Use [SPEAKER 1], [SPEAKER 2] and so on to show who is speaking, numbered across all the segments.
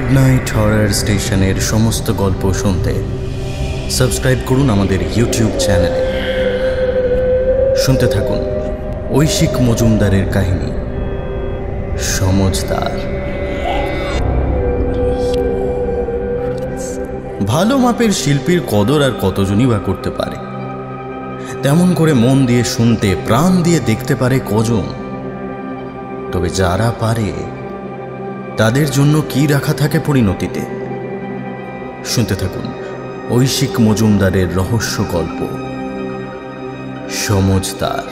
[SPEAKER 1] Midnight horror স্টেশনের সমস্ত গল্প শুনতে সাবস্ক্রাইব করুন আমাদের ইউটিউব চ্যানেলে। শুনতে থাকুন ঐশিক মজুমদারের কাহিনী সমজদার। ভালো মাপের শিল্পীর কদর আর কতজনই বা করতে পারে? তেমন করে মন দিয়ে শুনতে, প্রাণ দিয়ে দেখতে পারে কজন? তবে যারা পারে তাদের জন্য কি রাখা থাকে পরিণতিতে? শুনতে থাকুন ঐশিক মজুমদারের রহস্য গল্প সমজদার।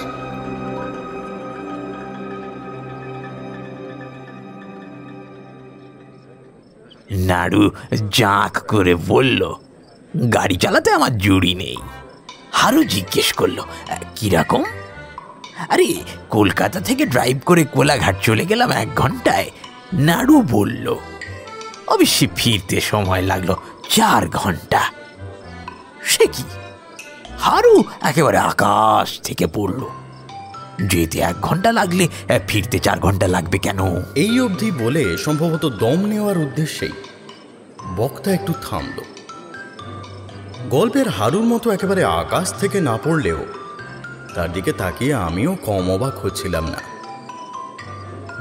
[SPEAKER 2] নাড়ু জাঁক করে বলল, গাড়ি চালাতে আমার জুড়ি নেই। হারু জিজ্ঞেস করলো, কিরকম? আরে কলকাতা থেকে ড্রাইভ করে কোলাঘাট চলে গেলাম 1 ঘন্টায়। নাড়ু বলল, অবশ্যই ফিরতে সময় লাগলো 4 ঘন্টা। সে কি? হারু একেবারে আকাশ থেকে পড়ল। যেতে 1 ঘন্টা লাগলে ফিরতে 4 ঘন্টা লাগবে কেন?
[SPEAKER 1] এই অবধি বলে সম্ভবত দম নেওয়ার উদ্দেশ্যেই বক্তা একটু থামল। গল্পের হারুর মতো একেবারে আকাশ থেকে না পড়লেও তার দিকে তাকিয়ে আমিও কম অবাক হচ্ছিলাম না।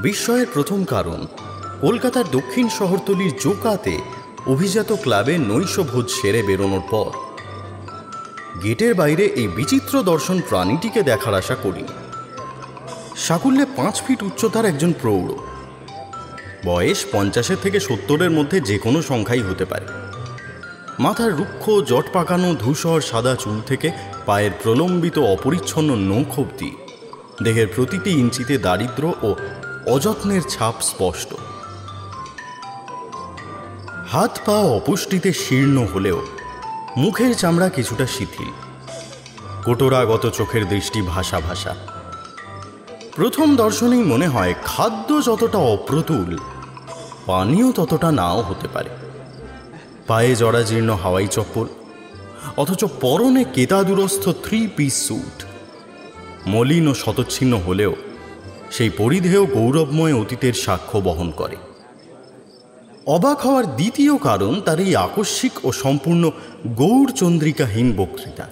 [SPEAKER 1] বিস্ময়ের প্রথম কারণ, কলকাতার দক্ষিণ শহরতলির জোকাতে অভিজাত ক্লাবে নৈশভোজ সেরে বেরোনোর পর গেটের বাইরে এই বিচিত্র দর্শন প্রাণীটিকে দেখার আশা করিনি। সাকুল্যে 5 ফিট উচ্চতার একজন প্রৌঢ়, বয়স 50 থেকে 70-এর মধ্যে যে কোনো সংখ্যাই হতে পারে। মাথার রুক্ষ জট পাকানো ধূসর সাদা চুল থেকে পায়ের প্রলম্বিত অপরিচ্ছন্ন নখ অবধি দেহের প্রতিটি ইঞ্চিতে দারিদ্র্য ও অযত্নের ছাপ স্পষ্ট। হাত পা অপুষ্টিতে শীর্ণ হলেও মুখের চামড়া কিছুটা শিথিল, কোটরাগত চোখের দৃষ্টি ভাসা ভাসা। প্রথম দর্শনেই মনে হয় খাদ্য যতটা অপ্রতুল, পানীয় ততটা নাও হতে পারে। পায়ে জরাজীর্ণ হাওয়াই চপ্পল, অথচ পরনে কেতাদুরস্থ 3 পিস স্যুট। মলিন ও শতচ্ছিন্ন হলেও সেই পরিধেয় গৌরবময় অতীতের সাক্ষ্য বহন করে। অবাক হওয়ার দ্বিতীয় কারণ তার এই আকস্মিক ও সম্পূর্ণ গৌরচন্দ্রিকাহীন বক্তৃতা।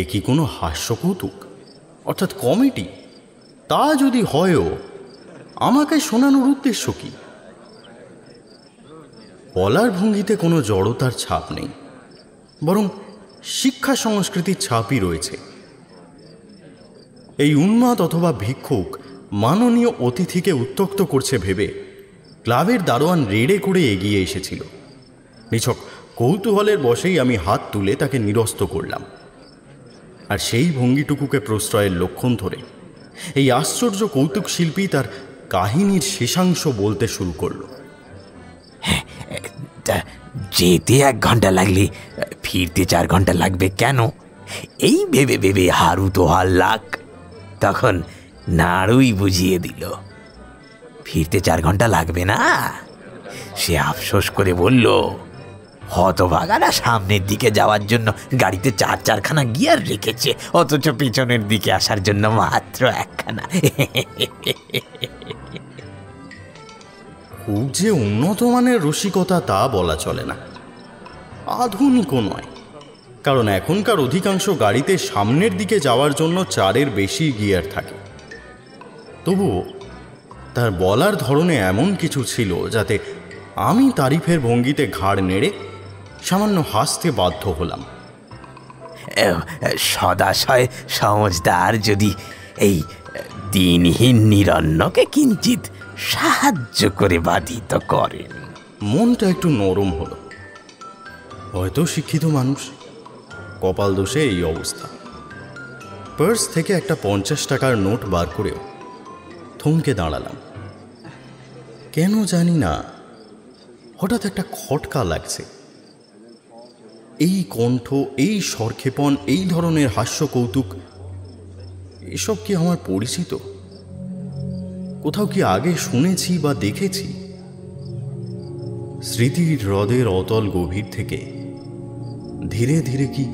[SPEAKER 1] এ কি কোনো হাস্যকৌতুক অর্থাৎ কমেডি? তা যদি হয়ও, আমাকে শোনানোর উদ্দেশ্য কি? বলার ভঙ্গিতে কোনো জড়তার ছাপ নেই, বরং শিক্ষা সংস্কৃতির ছাপই রয়েছে। এই উন্মাদ অথবা ভিক্ষুক মাননীয় অতিথিকে উত্ত্যক্ত করছে ভেবে ক্লাবের দারোয়ান রেড়ে করে এগিয়ে এসেছিল। নিছক কৌতূহলের বশেই আমি হাত তুলে তাকে নিরস্ত করলাম। আর সেই ভঙ্গিটুকুকে প্রশ্রয়ের লক্ষণ ধরে এই আশ্চর্য কৌতুক শিল্পী তার কাহিনীর শেষাংশ বলতে শুরু করল।
[SPEAKER 2] যেতে 1 ঘন্টা লাগলে ফিরতে 4 ঘন্টা লাগবে কেন? এই ভেবে ভেবে হারু তো হাল্লাক। তখন নাড়ুই বুঝিয়ে দিল, ফিরতে 4 ঘন্টা লাগবে না। সে আফসোস করে বলল, হতভাগারা সামনের দিকে যাওয়ার জন্য গাড়িতে 4-4খানা গিয়ার রেখেছে, অথচ পেছনের দিকে আসার জন্য মাত্র 1খানা।
[SPEAKER 1] খুব যে উন্নত মানের রসিকতা তা বলা চলে না, আধুনিকও নয়। কারণ এখনকার অধিকাংশ গাড়িতে সামনের দিকে যাওয়ার জন্য 4-এর বেশি গিয়ার থাকে। তবুও তার বলার ধরনে এমন কিছু ছিল যাতে আমি তারিফের ভঙ্গিতে ঘাড় নেড়ে সামান্য হাসতে বাধ্য হলাম।
[SPEAKER 2] সদাশয় সমজদার যদি এই দিনহীন নিরন্নকে কিঞ্চিত সাহায্য করে বাধিত করেন।
[SPEAKER 1] মনটা একটু নরম হলো। হয়তো শিক্ষিত মানুষ, কপাল দোষে এই অবস্থা। পার্স থেকে একটা 50 টাকার নোট বার করেও থমকে দাঁড়ালাম। কেন জানি না হঠাৎ একটা খটকা লাগছে। এই কণ্ঠ, এই স্বরক্ষেপণ, এই ধরনের হাস্য কৌতুক, এসব কি আমার পরিচিত? কোথাও কি আগে শুনেছি বা দেখেছি? স্মৃতির হ্রদের অতল গভীর থেকে ধীরে ধীরে কি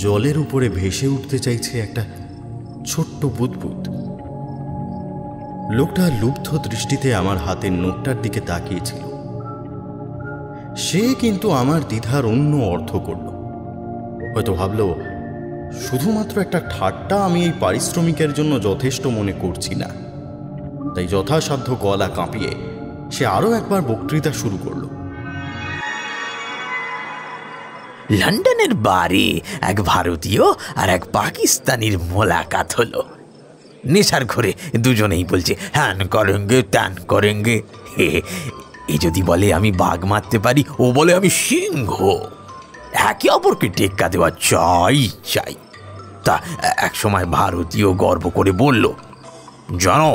[SPEAKER 1] জলের উপরে ভেসে উঠতে চাইছে একটা ছোট্ট বুদবুদ। লোকটা লুব্ধ দৃষ্টিতে আমার হাতের নোটটার দিকে তাকিয়েছিল। সে কিন্তু আমার দ্বিধার অন্য অর্থ করল। হয়তো ভাবল শুধুমাত্র একটা ঠাট্টা আমি এই পারিশ্রমিকের জন্য যথেষ্ট মনে করছি না। তাই যথাসাধ্য গলা কাঁপিয়ে সে আরও একবার বক্তৃতা শুরু করল।
[SPEAKER 2] লন্ডনের বারে এক ভারতীয় আর এক পাকিস্তানির মোলাকাত হলো। নেশার ঘরে দুজনেই বলছে হ্যান করেঙ্গে ত্যান করেঙ্গে। এ যদি বলে আমি বাঘ মারতে পারি, ও বলে আমি সিংহ। একে অপরকে টেক্কা দেওয়া চাই চাই। তা এক সময় ভারতীয় গর্ব করে বলল, জানো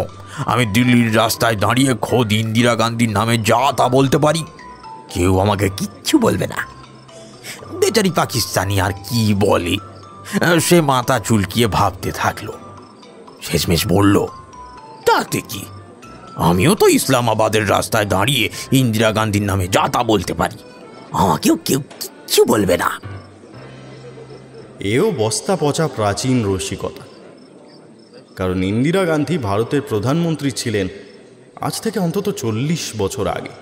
[SPEAKER 2] আমি দিল্লির রাস্তায় দাঁড়িয়ে খোদ ইন্দিরা গান্ধীর নামে যা তা বলতে পারি, কেউ আমাকে কিচ্ছু বলবে না। বেচারি পাকিস্তানি আর কি বলে, সে মাথা চুলকিয়ে ভাবতে থাকলো। শেষমেশ বলল, তাতে কি, আমিও তো ইসলামাবাদের রাস্তায় দাঁড়িয়ে ইন্দিরা গান্ধীর নামে যা তা বলতে পারি, আমাকেও কেউ কিচ্ছু বলবে না।
[SPEAKER 1] এও বস্তা পচা প্রাচীন রসিকতা। কারণ ইন্দিরা গান্ধী ভারতের প্রধানমন্ত্রী ছিলেন আজ থেকে অন্তত 40 বছর আগে।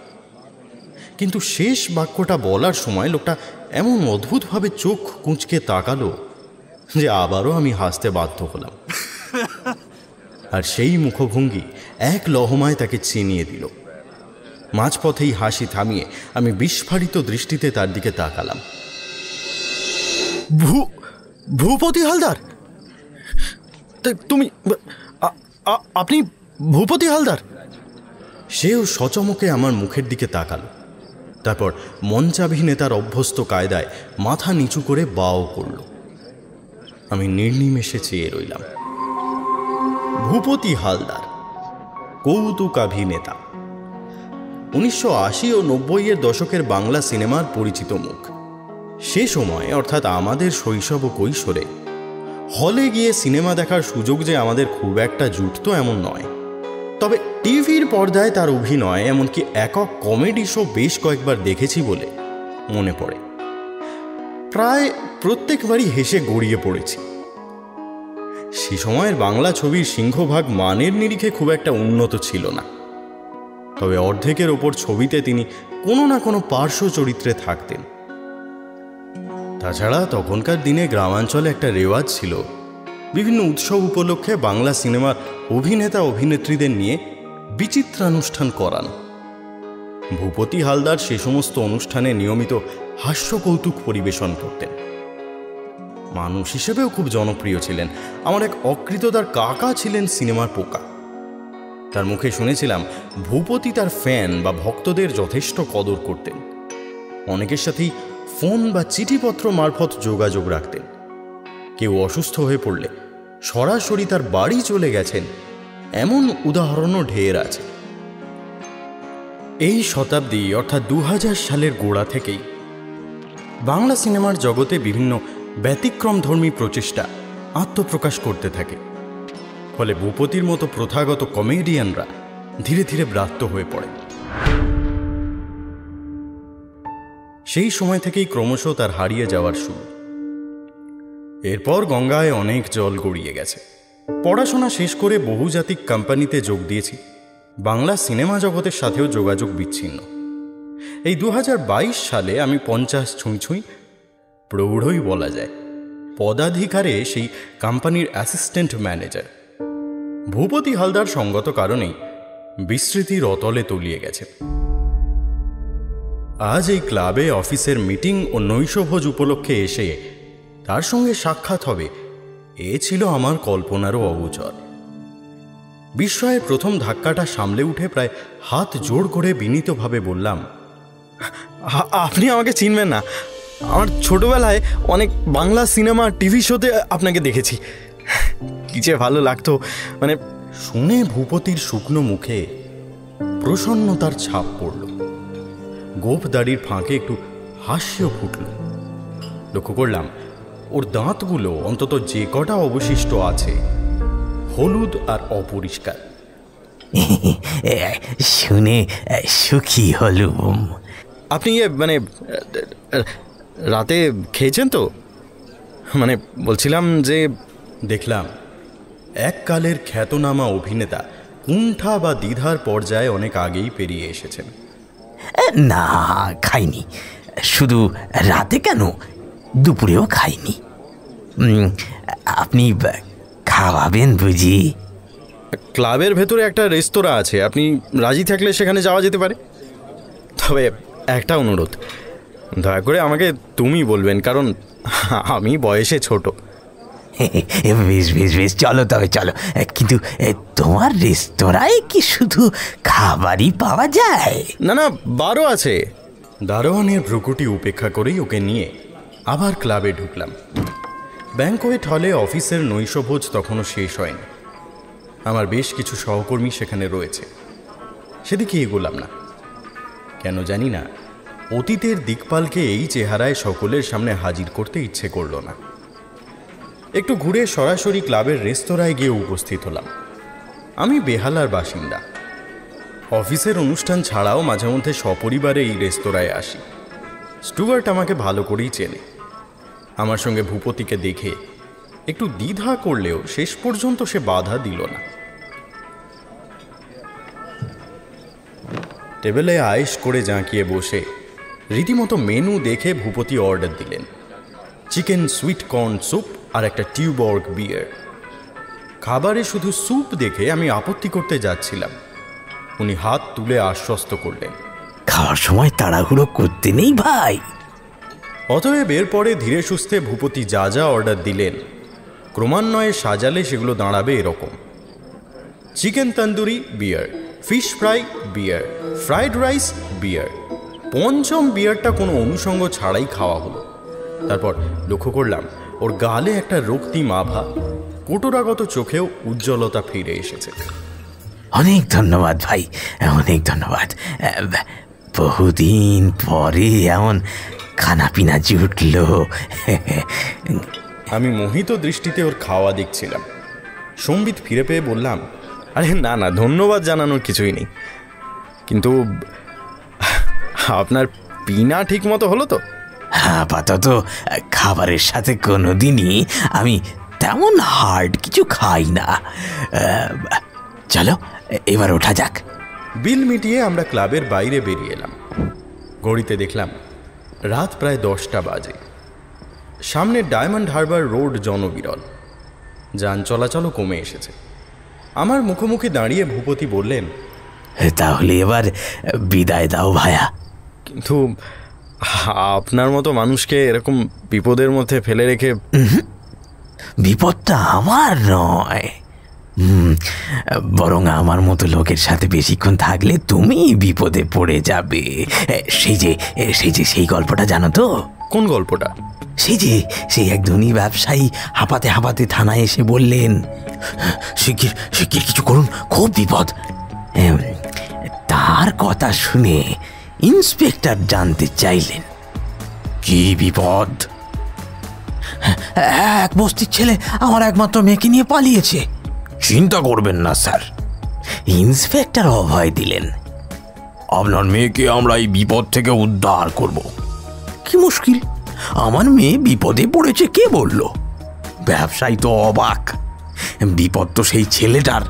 [SPEAKER 1] কিন্তু শেষ বাক্যটা বলার সময় লোকটা এমন অদ্ভুতভাবে চোখ কুঁচকে তাকালো যে আবারও আমি হাসতে বাধ্য হলাম। আর সেই মুখভঙ্গি এক লহমায় তাকে চিনিয়ে দিল। মাঝপথেই হাসি থামিয়ে আমি বিস্ফারিত দৃষ্টিতে তার দিকে তাকালাম। ভূপতি হালদার, তুমি, আপনি ভূপতি হালদার? সেও সচমকে আমার মুখের দিকে তাকালো। তারপর মঞ্চাভিনেতার অভ্যস্ত কায়দায় মাথা নিচু করে বাও করল। আমি নির্নিমেষে চেয়ে রইলাম। ভূপতি হালদার কৌতুকাভিনেতা, 1980 ও 90-এর দশকের বাংলা সিনেমার পরিচিত মুখ। সে সময় অর্থাৎ আমাদের শৈশব ও কৈশোরে হলে গিয়ে সিনেমা দেখার সুযোগ যে আমাদের খুব একটা জুটত এমন নয়। তবে টিভির পর্দায় তার অভিনয়, এমনকি একক কমেডি শো বেশ কয়েকবার দেখেছি বলে মনে পড়ে। প্রায় প্রত্যেকবারই হেসে গড়িয়ে পড়েছি। সে সময়ের বাংলা ছবির সিংহভাগ মানের নিরিখে খুব একটা উন্নত ছিল না। তবে অর্ধেকের ওপর ছবিতে তিনি কোনো না কোনো পার্শ্ব চরিত্রে থাকতেন। তাছাড়া তখনকার দিনে গ্রামাঞ্চলে একটা রেওয়াজ ছিল বিভিন্ন উৎসব উপলক্ষে বাংলা সিনেমার অভিনেতা অভিনেত্রীদের নিয়ে বিচিত্রানুষ্ঠান করানো। ভূপতি হালদার সে সমস্ত অনুষ্ঠানে নিয়মিত হাস্য কৌতুক পরিবেশন করতেন। মানুষ হিসেবেও খুব জনপ্রিয় ছিলেন। আমার এক অকৃতদার কাকা ছিলেন সিনেমার পোকা। তার মুখে শুনেছিলাম ভূপতি তার ফ্যান বা ভক্তদের যথেষ্ট কদর করতেন। অনেকের সাথেই ফোন বা চিঠিপত্র মারফত যোগাযোগ রাখতেন। কেউ অসুস্থ হয়ে পড়লে সরাসরি তার বাড়ি চলে গেছেন, এমন উদাহরণও ঢের আছে। এই শতাব্দী অর্থাৎ 2000 সালের গোড়া থেকেই বাংলা সিনেমার জগতে বিভিন্ন ব্যতিক্রমধর্মী প্রচেষ্টা আত্মপ্রকাশ করতে থাকে। ফলে ভূপতির মতো প্রথাগত কমেডিয়ানরা ধীরে ধীরে ব্রাত্য হয়ে পড়ে। সেই সময় থেকেই ক্রমশ তার হারিয়ে যাওয়ার শুরু। এরপর গঙ্গায় অনেক জল গড়িয়ে গেছে। পড়াশোনা শেষ করে বহুজাতিক কোম্পানিতে যোগ দিয়েছি। বাংলা সিনেমা জগতের সাথেও যোগাযোগ বিচ্ছিন্ন। এই 2022 সালে আমি 50 ছুঁই প্রৌঢ়ই বলা যায়, পদাধিকারে সেই কোম্পানির অ্যাসিস্ট্যান্ট ম্যানেজার। ভূপতি হালদার সঙ্গত কারণেই বিস্মৃতির অতলে তলিয়ে গেছে। আজ এই ক্লাবে অফিসের মিটিং ও নৈশভোজ উপলক্ষে এসে তার সঙ্গে সাক্ষাৎ হবে, এ ছিল আমার কল্পনারও অগোচর। বিস্ময়ের প্রথম ধাক্কাটা সামলে উঠে প্রায় হাত জোড় করে বিনীতভাবে বললাম, আপনি আমাকে চিনবেন না, আমার ছোটবেলায় অনেক বাংলা সিনেমা টিভি শোতে আপনাকে দেখেছি। কি যে ভালো লাগতো। শুনে ভূপতির শুকনো মুখে প্রসন্নতার ছাপ পড়ল। গোপ দাড়ির ফাঁকে একটু হাস্য ফুটল। লক্ষ্য করলাম ওর দাঁতগুলো অন্তত যে কটা অবশিষ্ট আছে হলুদ আর অপরিষ্কার।
[SPEAKER 2] শুনে সুখী হলুম।
[SPEAKER 1] আপনি রাতে খেয়েছেন তো? বলছিলাম যে দেখলাম এককালের খ্যাতনামা অভিনেতা কুণ্ঠা বা দ্বিধার পর্যায়ে অনেক আগেই পেরিয়ে এসেছেন।
[SPEAKER 2] না, খাইনি। শুধু রাতে কেন, দুপুরেও খাইনি। আপনি খাওয়াবেন বুঝি?
[SPEAKER 1] ক্লাবের ভেতরে একটা রেস্তোরাঁ আছে, আপনি রাজি থাকলে সেখানে যাওয়া যেতে পারে। তবে একটা অনুরোধ, দয়া করে আমাকে তুমি বলবেন, কারণ আমি বয়সে ছোট।
[SPEAKER 2] বেশ বেশ বেশ, চলো তবে চলো। কিন্তু তোমার রেস্তোরাঁয় কি শুধু খাবারই পাওয়া যায়?
[SPEAKER 1] না না, বারও আছে। দারোয়ানের ভ্রুকুটি উপেক্ষা করেই ওকে নিয়ে আবার ক্লাবে ঢুকলাম। ব্যাংকোয়েট হলে অফিসের নৈশভোজ তখনও শেষ হয়নি। আমার বেশ কিছু সহকর্মী সেখানে রয়েছে। সেদিকে এগোলাম না, কেন জানি না, অতীতের দিকপালকে এই চেহারায় সকলের সামনে হাজির করতে ইচ্ছে করল না। একটু ঘুরে সরাসরি ক্লাবের রেস্তোরাঁয় গিয়ে উপস্থিত হলাম। আমি বেহালার বাসিন্দা। অফিসের অনুষ্ঠান ছাড়াও মাঝে মধ্যে সপরিবারে এই রেস্তোরাঁয় আসি। স্টুয়ার্ট আমাকে ভালো করেই চেনে। আমার সঙ্গে ভূপতিকে দেখে একটু দ্বিধা করলেও শেষ পর্যন্ত সে বাধা দিল না। টেবিলে আয়েশ করে জাঁকিয়ে বসে রীতিমতো মেনু দেখে ভূপতি অর্ডার দিলেন চিকেন সুইট কর্ন স্যুপ আর একটা টিউবর্গ বিয়ার। খাবারে শুধু স্যুপ দেখে আমি আপত্তি করতে যাচ্ছিলাম, উনি হাত তুলে আশ্বস্ত করলেন,
[SPEAKER 2] খাওয়ার সময় তাড়াহুড়ো করতে নেই ভাই।
[SPEAKER 1] অতএব এরপরে ধীরে সুস্থে ভূপতি যা যা অর্ডার দিলেন ক্রমান্বয়ে সাজালে সেগুলো দাঁড়াবে এরকম: চিকেন তন্দুরি বিয়ার, ফিশ ফ্রাই বিয়ার, ফ্রাইড রাইস বিয়ার। পঞ্চম বিয়ারটা কোনো অনুষঙ্গ ছাড়াই খাওয়া হলো। তারপর লক্ষ্য করলাম ওর গালে একটা রক্তিম আভা, কোটরাগত চোখেও উজ্জ্বলতা ফিরে এসেছে।
[SPEAKER 2] অনেক ধন্যবাদ ভাই, অনেক ধন্যবাদ। বহুদিন পরে এমন খানাপিনা জুটল।
[SPEAKER 1] আমি মোহিত দৃষ্টিতে ওর খাওয়া দেখছিলাম। সম্বিত ফিরে পেয়ে বললাম, আরে না না, ধন্যবাদ জানানোর কিছুই নেই, কিন্তু আপনার পিনা ঠিক মতো হলো তো?
[SPEAKER 2] আপাতত খাবারের সাথে কোনোদিনই আমি তেমন হার্ড কিছু খাই না। চলো এবার ওঠা যাক।
[SPEAKER 1] বিল মিটিয়ে আমরা ক্লাবের বাইরে বেরিয়ে এলাম। ঘড়িতে দেখলাম রাত প্রায় 10টা বাজে। সামনে ডায়মন্ড হারবার রোড জনবিরল, যান চলাচলও কমে এসেছে। আমার মুখোমুখি দাঁড়িয়ে ভূপতি বললেন,
[SPEAKER 2] তাহলে এবার বিদায় দাও ভায়া।
[SPEAKER 1] কিন্তু আপনার মতো মানুষকে এরকম বিপদের মধ্যে ফেলে রেখে।
[SPEAKER 2] বিপদটা আমার নয়, বরং আমার মতো লোকের সাথে বেশিক্ষণ থাকলে তুমি বিপদে পড়ে যাবে। সেই গল্পটা জানো তো?
[SPEAKER 1] কোন গল্পটা?
[SPEAKER 2] সেই এক ধনী ব্যবসায়ী হাঁপাতে হাঁপাতে থানায় এসে বললেন, শিগগির কিছু করুন, খুব বিপদ। তার কথা শুনে ইন্সপেক্টর জানতে চাইলেন, কি বিপদ? এক বস্তির ছেলে আমার একমাত্র মেয়েকে নিয়ে পালিয়েছে। চিন্তা করবেন না স্যার, ইন্সপেক্টর অভয় দিলেন, আপনার মেয়েকে আমরা এই বিপদ থেকে উদ্ধার করব। কি মুশকিল, আমার মেয়ে বিপদে পড়েছে কে বলল? ব্যবসায়ী তো অবাক, বিপদ তো সেই ছেলেটার,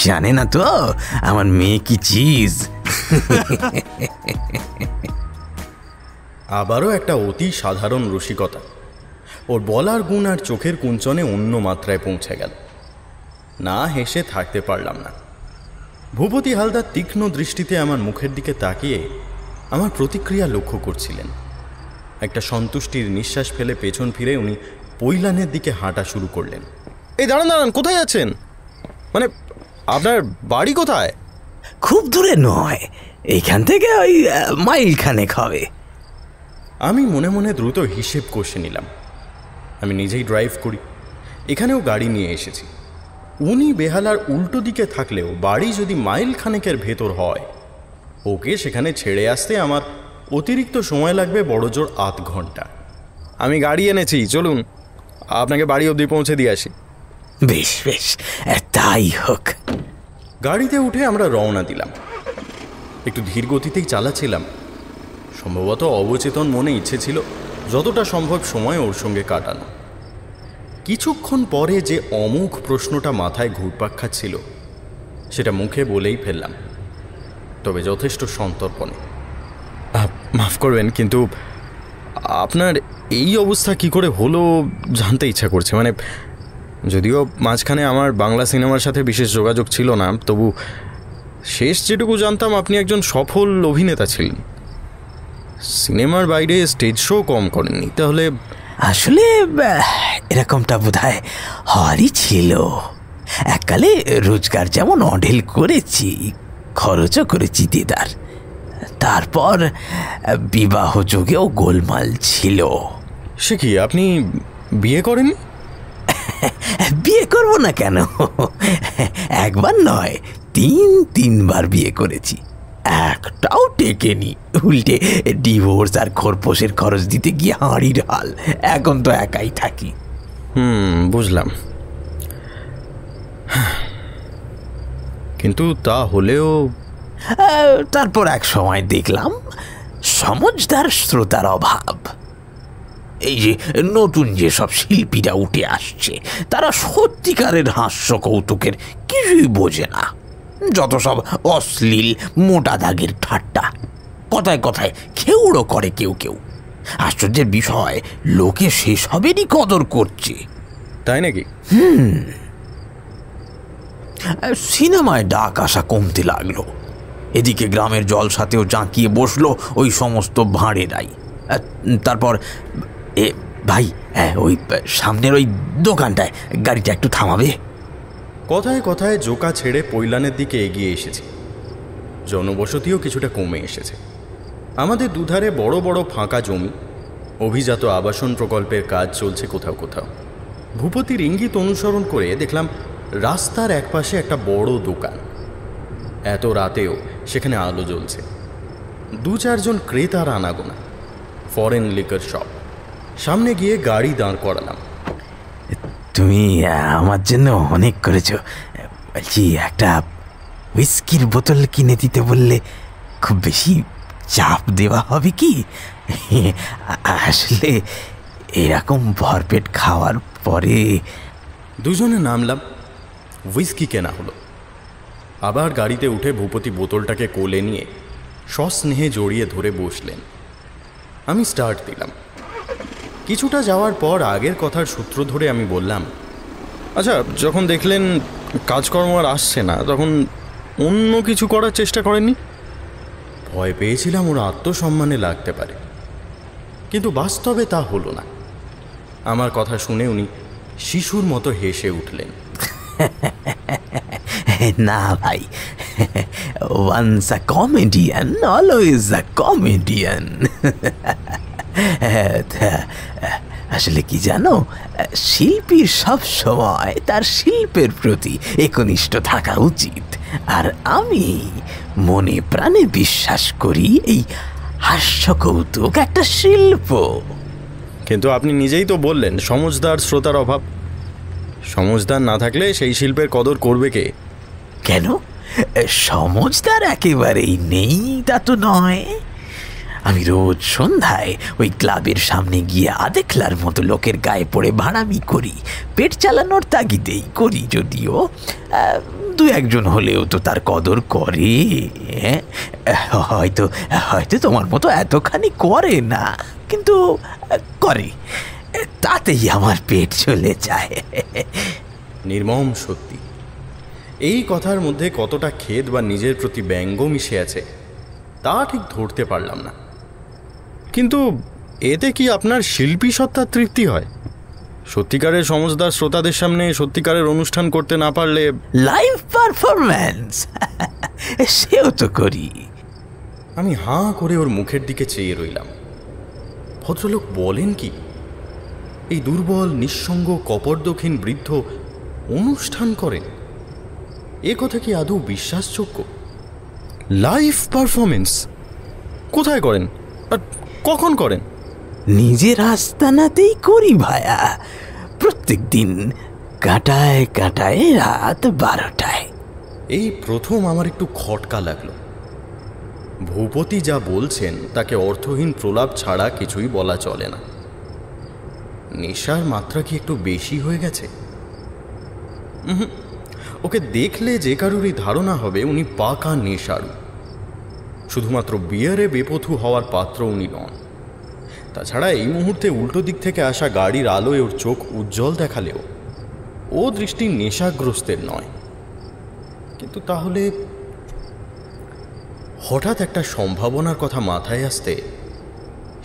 [SPEAKER 2] জানে না তো আমার মেয়ে কি চিজ।
[SPEAKER 1] আবারও একটা অতি সাধারণ রসিকতা ওর বলার গুণ আর চোখের কুঞ্চনে অন্য মাত্রায় পৌঁছে গেল। না হেসে থাকতে পারলাম না। ভূপতি হালদার তীক্ষ্ণ দৃষ্টিতে আমার মুখের দিকে তাকিয়ে আমার প্রতিক্রিয়া লক্ষ্য করছিলেন। একটা সন্তুষ্টির নিঃশ্বাস ফেলে পেছন ফিরে উনি পৈলানের দিকে হাঁটা শুরু করলেন। এই দাঁড়ান, কোথায় যাচ্ছেন? মানে আপনার বাড়ি কোথায়?
[SPEAKER 2] খুব দূরে নয়, এইখান থেকে ওই মাইল খানেক হবে।
[SPEAKER 1] আমি মনে মনে দ্রুত হিসেব কষে নিলাম। আমি নিজেই ড্রাইভ করি, এখানেও গাড়ি নিয়ে এসেছি। উনি বেহালার উল্টো দিকে থাকলেও বাড়ি যদি মাইল খানেকের ভেতর হয়, ওকে সেখানে ছেড়ে আসতে আমার অতিরিক্ত সময় লাগবে বড়জোর 8 ঘন্টা। আমি গাড়ি এনেছি, চলুন আপনাকে বাড়ি অবধি পৌঁছে দিয়ে আসি।
[SPEAKER 2] বেশ বেশ, তাই হোক।
[SPEAKER 1] গাড়িতে উঠে আমরা রওনা দিলাম। একটু ধীর গতিতেই চালাচ্ছিলাম। সম্ভবত অবচেতন মনে ইচ্ছে ছিল যতটা সম্ভব সময় ওর সঙ্গে কাটানো। কিছুক্ষণ পরে যে অমুখ প্রশ্নটা মাথায় ঘুরপাক খাচ্ছিল সেটা মুখে বলেই ফেললাম, তবে যথেষ্ট সন্তর্পণে। মাফ করবেন, কিন্তু আপনার এই অবস্থা কি করে হলো জানতে ইচ্ছা করছে। মানে যদিও মাঝখানে আমার বাংলা সিনেমার সাথে বিশেষ যোগাযোগ ছিল না, তবু শেষ যেটুকু জানতাম আপনি একজন সফল অভিনেতা ছিলেন। সিনেমার বাইরে স্টেজ শো কম করেননি তাহলে?
[SPEAKER 2] আসলে এরকমটা বোধহয় হওয়ারই ছিল। এককালে রোজগার যেমন অঢেল করেছি, খরচও করেছি দেদার। তারপর বিবাহ যোগেও গোলমাল ছিল।
[SPEAKER 1] সে কি, আপনি বিয়ে করেননি?
[SPEAKER 2] বিয়ে করব না কেন? একবার নয়, তিনবার বিয়ে করেছি, একটাও টেকেনি। উল্টে ডিভোর্স আর খোরপোশের খরচ দিতে গিয়ে হাঁড়ির হাল। এখন তো একাই থাকি।
[SPEAKER 1] বুঝলাম, কিন্তু তা হলেও
[SPEAKER 2] তারপর এক সময় দেখলাম সমঝদার শ্রোতার অভাব। এই যে নতুন যেসব শিল্পীরা উঠে আসছে, তারা সত্যিকারের হাস্য কৌতুকের কিছুই বোঝে না। যত সব অশ্লীল মোটা দাগের ঠাট্টা, কথায় কথায় খেউড়ো করে কেউ কেউ। আশ্চর্যের বিষয়, লোকে সেসবেরই কদর করছে।
[SPEAKER 1] তাই নাকি?
[SPEAKER 2] সিনেমায় ডাক আসা কমতে লাগলো। এদিকে গ্রামের জলসাতেও জাঁকিয়ে বসলো ওই সমস্ত ভাঁড়েরাই। তারপর ভাই, ওই সামনের ওই দোকানটায় গাড়িটা একটু থামাবে?
[SPEAKER 1] কথায় কথায় জোকা ছেড়ে পৈলানের দিকে এগিয়ে এসেছি। জনবসতিও কিছুটা কমে এসেছে। আমাদের দুধারে বড় বড় ফাঁকা জমি, অভিজাত আবাসন প্রকল্পের কাজ চলছে কোথাও কোথাও। ভূপতির ইঙ্গিত অনুসরণ করে দেখলাম রাস্তার একপাশে একটা বড় দোকান। এত রাতেও সেখানে আলো জ্বলছে। 2-4 ক্রেতার আনাগোনা। Foreign liquor shop. সামনে গিয়ে গাড়ি দাঁড় করালাম।
[SPEAKER 2] তুমি আমার জন্য অনেক করেছো। বলছি, একটা হুইস্কির বোতল কিনে দিতে বললে খুব বেশি চাপ দেওয়া হবে কি? আসলে এরকম ভরপেট খাওয়ার পরে।
[SPEAKER 1] দুজনে নামলাম, হুইস্কি কেনা হলো। আবার গাড়িতে উঠে ভূপতি বোতলটাকে কোলে নিয়ে সস্নেহে জড়িয়ে ধরে বসলেন। আমি স্টার্ট দিলাম। কিছুটা যাওয়ার পর আগের কথার সূত্র ধরে আমি বললাম, আচ্ছা, যখন দেখলেন কাজকর্ম আর আসছে না, তখন অন্য কিছু করার চেষ্টা করেননি? ভয় পেয়েছিলাম ওর আত্মসম্মানে লাগতে পারে, কিন্তু বাস্তবে তা হলো না। আমার কথা শুনে উনি শিশুর মতো হেসে উঠলেন।
[SPEAKER 2] না ভাই, once a comedian always a comedian. আসলে কি জানো, শিল্পীর সব সময় তার শিল্পের প্রতি একনিষ্ঠ থাকা উচিত। আর আমি মনে প্রাণে বিশ্বাস করি এই হাস্য কৌতুক একটা শিল্প।
[SPEAKER 1] কিন্তু আপনি নিজেই তো বললেন সমঝদার শ্রোতার অভাব। সমঝদার না থাকলে সেই শিল্পের কদর করবে কে?
[SPEAKER 2] কেন, সমঝদার একেবারেই নেই তা তো নয়। আমি রোজ সন্ধ্যায় ওই ক্লাবের সামনে গিয়ে আদেখলার মতো লোকের গায়ে পড়ে ভাড়ামি করি। পেট চালানোর তাগিদেই করি, যদিও 2-1 হলেও তো তার কদর করে। হয়তো হয়তো তোমার মতো এতখানি করে না, কিন্তু করে। তাতেই আমার পেট চলে যায়।
[SPEAKER 1] নির্মম সত্যি। এই কথার মধ্যে কতটা খেদ বা নিজের প্রতি ব্যঙ্গ মিশে আছে তা ঠিক ধরতে পারলাম না। কিন্তু এতে কি আপনার শিল্পী সত্তার তৃপ্তি হয়? সত্যিকারের সমঝদার শ্রোতাদের সামনে সত্যিকারের অনুষ্ঠান করতে না পারলে?
[SPEAKER 2] লাইভ পারফরম্যান্স সেও তো করি।
[SPEAKER 1] আমি হাঁ করে ওর মুখের দিকে চেয়ে রইলাম। ভদ্রলোক বলেন কি? এই দুর্বল, নিঃসঙ্গ, কপর্দক্ষিণ বৃদ্ধ অনুষ্ঠান করেন? এ কথা কি আদৌ বিশ্বাসযোগ্য? লাইভ পারফরমেন্স কোথায় করেন আর কখন করেন?
[SPEAKER 2] নিজের আস্তানাতেই করি ভায়া, প্রত্যেক দিন কাটায় কাটায় রাত 12টায়।
[SPEAKER 1] এই প্রথম আমার একটু খটকা লাগলো। ভূপতি যা বলছেন তাকে অর্থহীন প্রলাপ ছাড়া কিছুই বলা চলে না। নেশার মাত্রা কি একটু বেশি হয়ে গেছে? ওকে দেখলে যে কারুরই ধারণা হবে উনি পাকা নেশাড়ু। শুধুমাত্র বিয়ারে বেপথু হওয়ার পাত্র উনি নন। তাছাড়া এই মুহূর্তে উল্টো দিক থেকে আসা গাড়ির আলোয় ওর চোখ উজ্জ্বল দেখালেও ও দৃষ্টি নেশাগ্রস্তের নয়। কিন্তু তাহলে হঠাৎ একটা সম্ভাবনার কথা মাথায় আসতে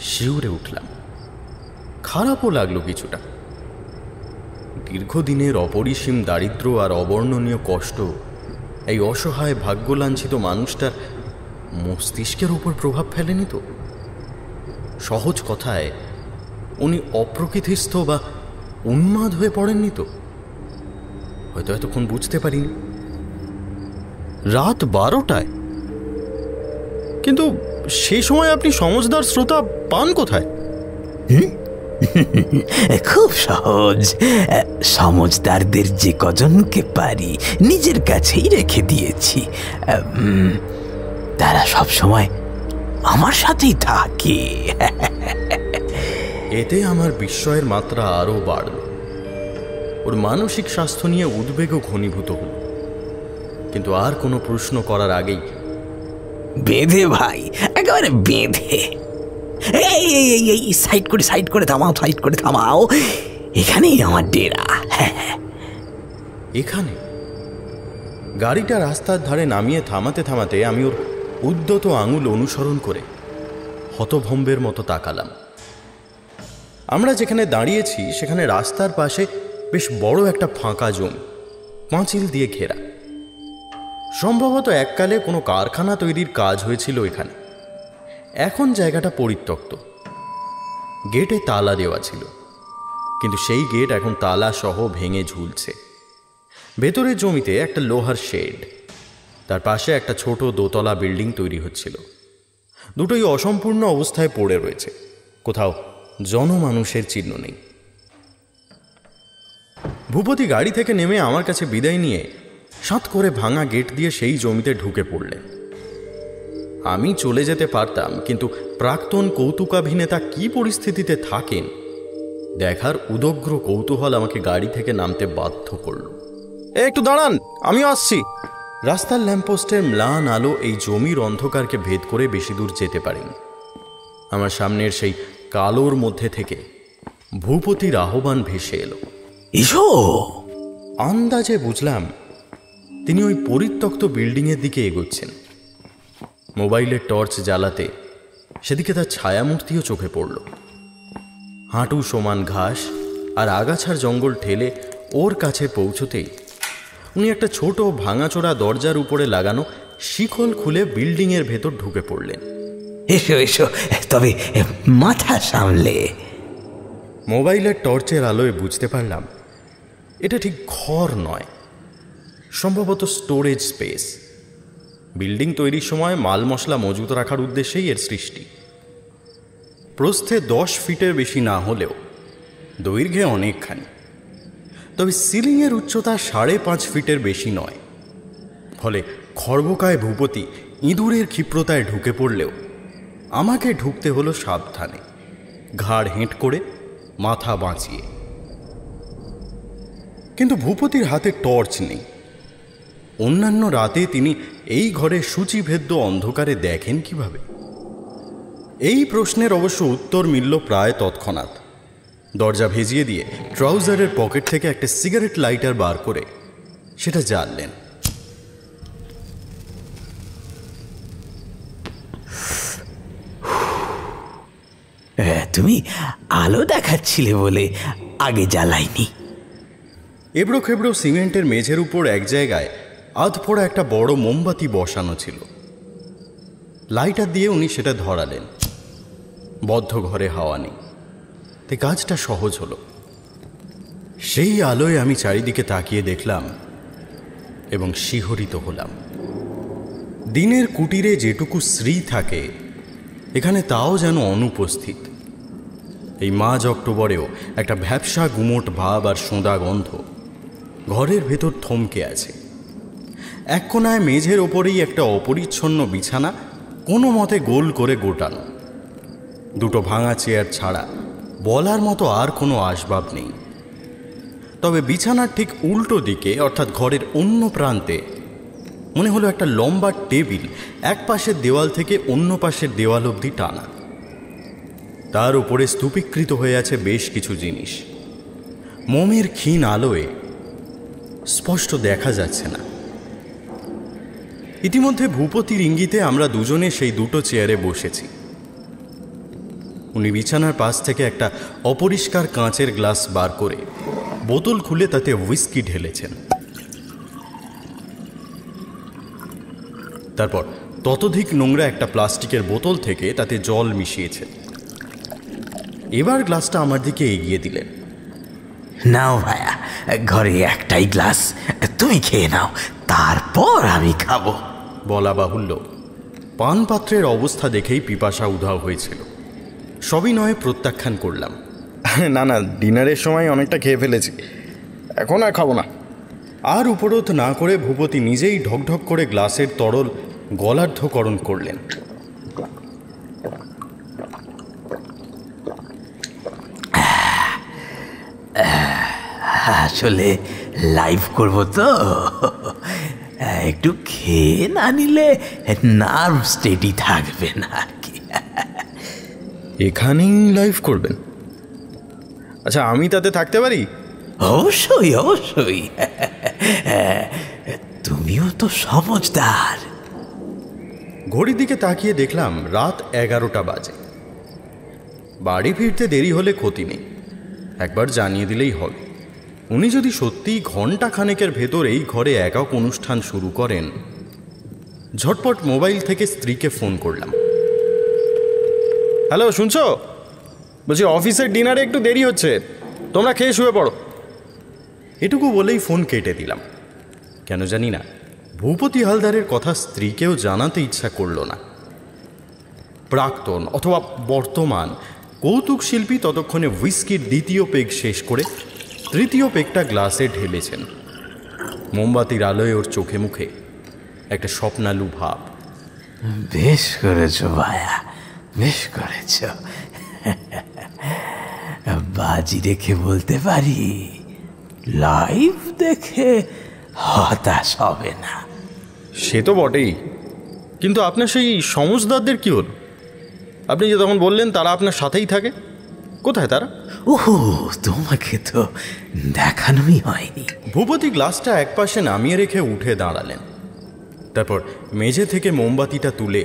[SPEAKER 1] শিউরে উঠলাম। খারাপও লাগলো কিছুটা। দীর্ঘদিনের অপরিসীম দারিদ্র্য আর অবর্ণনীয় কষ্ট এই অসহায় ভাগ্যলাঞ্ছিত মানুষটার মস্তিষ্কের উপর প্রভাব ফেলেনি তো? সহজ কথায় উনি অপ্রকৃতিস্থ বা উন্মাদ হয়ে পড়েননি তো? হয়তো এতক্ষণ বুঝতে পারিনি। রাত 12টায়, কিন্তু সে সময় আপনি সমঝদার শ্রোতা পান কোথায়?
[SPEAKER 2] খুব সহজ। সমঝদারদের যে কজনকে পারি নিজের কাছেই রেখে দিয়েছি। তারা সব সময় আমার সাথেই থাকে।
[SPEAKER 1] এতে আমার বিস্ময়ের মাত্রা আরো বাড়ল। ওর মানসিক স্বাস্থ্য নিয়ে উদ্বেগও ঘনীভূত হল। কিন্তু আর কোনো প্রশ্ন করার আগেই,
[SPEAKER 2] বেঁধে ভাই, একেবারে বেঁধে। এই সাইড করে থামাও। এখানেই আমার ডেরা।
[SPEAKER 1] এখানে? গাড়িটা রাস্তার ধারে নামিয়ে থামাতে থামাতে আমি ওর উদ্যত আঙুল অনুসরণ করে হতভম্বের মতো তাকালাম। আমরা যেখানে দাঁড়িয়েছি সেখানে রাস্তার পাশে বেশ বড় একটা ফাঁকা জমি, পাঁচিল দিয়ে ঘেরা। সম্ভবত এককালে কোনো কারখানা তৈরির কাজ হয়েছিল এখানে। এখন জায়গাটা পরিত্যক্ত। গেটে তালা দেওয়া ছিল, কিন্তু সেই গেট এখন তালা সহ ভেঙে ঝুলছে। ভেতরের জমিতে একটা লোহার শেড, তার পাশে একটা ছোট দোতলা বিল্ডিং তৈরি হচ্ছিল। দুটোই অসম্পূর্ণ অবস্থায় পড়ে রয়েছে, কোথাও জনমানুষের চিহ্ন নেই। ভূপতি গাড়ি থেকে নেমে আমার কাছে বিদায় নিয়ে সাত করে ভাঙা গেট দিয়ে সেই জমিতে ঢুকে পড়লেন। আমি চলে যেতে পারতাম, কিন্তু প্রাক্তন কৌতুকাভিনেতা কি পরিস্থিতিতে থাকেন দেখার উদগ্র কৌতূহল আমাকে গাড়ি থেকে নামতে বাধ্য করল। একটু দাঁড়ান, আমিও আসছি। রাস্তার ল্যাম্পপোস্টের ম্লান আলো এই জমির অন্ধকারকে ভেদ করে বেশি দূর যেতে পারেনি। আমার সামনের সেই কালোর মধ্যে থেকে ভূপতির আহ্বান ভেসে এলো,
[SPEAKER 2] এসো।
[SPEAKER 1] আন্দাজে বুঝলাম তিনি ওই পরিত্যক্ত বিল্ডিংয়ের দিকে এগোচ্ছেন। মোবাইলের টর্চ জ্বালাতে সেদিকে তার ছায়ামূর্তিও চোখে পড়ল। হাঁটু সমান ঘাস আর আগাছার জঙ্গল ঠেলে ওর কাছে পৌঁছতেই উনি একটা ছোট ভাঙাচোরা দরজার উপরে লাগানো শিকল খুলে বিল্ডিংয়ের ভেতর ঢুকে পড়লেন।
[SPEAKER 2] এসো, তবে মাথা সামলে।
[SPEAKER 1] মোবাইলের টর্চের আলোয় বুঝতে পারলাম এটা ঠিক ঘর নয়, সম্ভবত স্টোরেজ স্পেস। বিল্ডিং তৈরির সময় মাল মশলা মজুত রাখার উদ্দেশ্যেই এর সৃষ্টি। প্রস্থে 10 ফিটের বেশি না হলেও দৈর্ঘ্যে অনেকখানি। তবে সিলিংয়ের উচ্চতা 5.5 ফিটের বেশি নয়। ফলে খর্বকায় ভূপতি ইঁদুরের ক্ষিপ্রতায় ঢুকে পড়লেও আমাকে ঢুকতে হলো সাবধানে, ঘাড় হেঁট করে, মাথা বাঁচিয়ে। কিন্তু ভূপতির হাতে টর্চ নেই। অন্যান্য রাতে তিনি এই ঘরে সূচিভেদ্য অন্ধকারে দেখেন কিভাবে? এই প্রশ্নের অবশ্য উত্তর মিলল প্রায় তৎক্ষণাৎ। দরজা ভেজিয়ে দিয়ে ট্রাউজারের পকেট থেকে একটা সিগারেট লাইটার বার করে সেটা জ্বাললেন।
[SPEAKER 2] তুমি আলো দেখাচ্ছিলে বলে আগে জ্বালাইনি।
[SPEAKER 1] এবড়ো খেবড়ো সিমেন্টের মেঝের উপর এক জায়গায় আধপোড়া একটা বড় মোমবাতি বসানো ছিল। লাইটার দিয়ে উনি সেটা ধরালেন। বদ্ধ ঘরে হাওয়া নেই, তাই কাজটা সহজ হলো। সেই আলোয় আমি চারিদিকে তাকিয়ে দেখলাম এবং শিহরিত হলাম। দিনের কুটিরে যেটুকু শ্রী থাকে এখানে তাও যেন অনুপস্থিত। এই মাঝ অক্টোবরেও একটা ভ্যাপসা গুমোট ভাব আর সোঁদা গন্ধ ঘরের ভেতর থমকে আছে। এক কোনায় মেঝের ওপরেই একটা অপরিচ্ছন্ন বিছানা, কোনো মতে গোল করে গোটানো। দুটো ভাঙা চেয়ার ছাড়া বলার মতো আর কোনো আসবাব নেই। তবে বিছানার ঠিক উল্টো দিকে, অর্থাৎ ঘরের অন্য প্রান্তে, মনে হলো একটা লম্বা টেবিল এক পাশের দেওয়াল থেকে অন্য পাশের দেওয়াল অবধি টানা। তার উপরে স্তূপীকৃত হয়ে আছে বেশ কিছু জিনিস। মোমের ক্ষীণ আলোয় স্পষ্ট দেখা যাচ্ছে না। ইতিমধ্যে ভূপতির ইঙ্গিতে আমরা দুজনে সেই দুটো চেয়ারে বসেছি। উনি বিছানার পাশ থেকে একটা অপরিষ্কার কাঁচের গ্লাস বার করে বোতল খুলে তাতে হুইস্কি ঢেলেছেন। তারপর ততোধিক নোংরা একটা প্লাস্টিকের বোতল থেকে তাতে জল মিশিয়েছেন। এবার গ্লাসটা আমার দিকে এগিয়ে দিলেন।
[SPEAKER 2] নাও ভায়া, ঘরে একটাই গ্লাস, তুমি খেয়ে নাও, তারপর আমি খাবো।
[SPEAKER 1] বলা বাহুল্য, পানপাত্রের অবস্থা দেখেই পিপাসা উধাও হয়েছিল। সবই নয় প্রত্যাখ্যান করলাম,
[SPEAKER 3] না না, ডিনারের সময় অনেকটা খেয়ে ফেলেছি, এখন আর খাবো না।
[SPEAKER 1] আর উপরোধ না করে ভূপতি নিজেই ঢকঢক করে গ্লাসের তরল গলার্ধকরণ করলেন।
[SPEAKER 2] আসলে লাইভ করব তো, একটু খেয়ে না নিলে নার্ভ স্টেডি থাকবে না আর কি।
[SPEAKER 3] এখানেই লাইভ করবেন? আচ্ছা, আমি তাতে থাকতে পারি?
[SPEAKER 2] অবশ্যই অবশ্যই, তুমিও তো সমঝদার।
[SPEAKER 1] ঘড়ির দিকে তাকিয়ে দেখলাম রাত 11টা বাজে। বাড়ি ফিরতে দেরি হলে ক্ষতি নেই, একবার জানিয়ে দিলেই হবে। উনি যদি সত্যিই ঘণ্টা খানেকের ভেতর এই ঘরে একক অনুষ্ঠান শুরু করেন। ঝটপট মোবাইল থেকে স্ত্রীকে ফোন করলাম।
[SPEAKER 3] হ্যালো, শুনছো? বলছি অফিসের ডিনারে একটু দেরি হচ্ছে, তোমরা খেয়ে শুয়ে পড়ো।
[SPEAKER 1] এটুকু বলেই ফোন কেটে দিলাম। কেন জানি না, ভূপতি হালদারের কথা স্ত্রীকেও জানাতে ইচ্ছা করল না। প্রাক্তন অথবা বর্তমান কৌতুক শিল্পী ততক্ষণে হুইস্কির দ্বিতীয় পেগ শেষ করে তৃতীয় পেগটা গ্লাসে ঢেলেছেন। মোমবাতির আলোয় ওর চোখে মুখে একটা স্বপ্নালু ভাব।
[SPEAKER 2] বেশ করেছ ভায়া, বেশ করেছ। বাজি দেখে বলতে পারি, লাইভ দেখে হতাশ হবে না।
[SPEAKER 3] সে তো বটেই, কিন্তু আপনার সেই সমঝদারদের কি হলো? আপনি যে তখন বললেন তারা আপনার সাথেই থাকে, কোথায় তারা?
[SPEAKER 2] ওহো, তোমাকে তো দেখানোই হয়নি।
[SPEAKER 1] ভূপতি গ্লাসটা একপাশে নামিয়ে রেখে উঠে দাঁড়ালেন। তারপর মেঝে থেকে মোমবাতিটা তুলে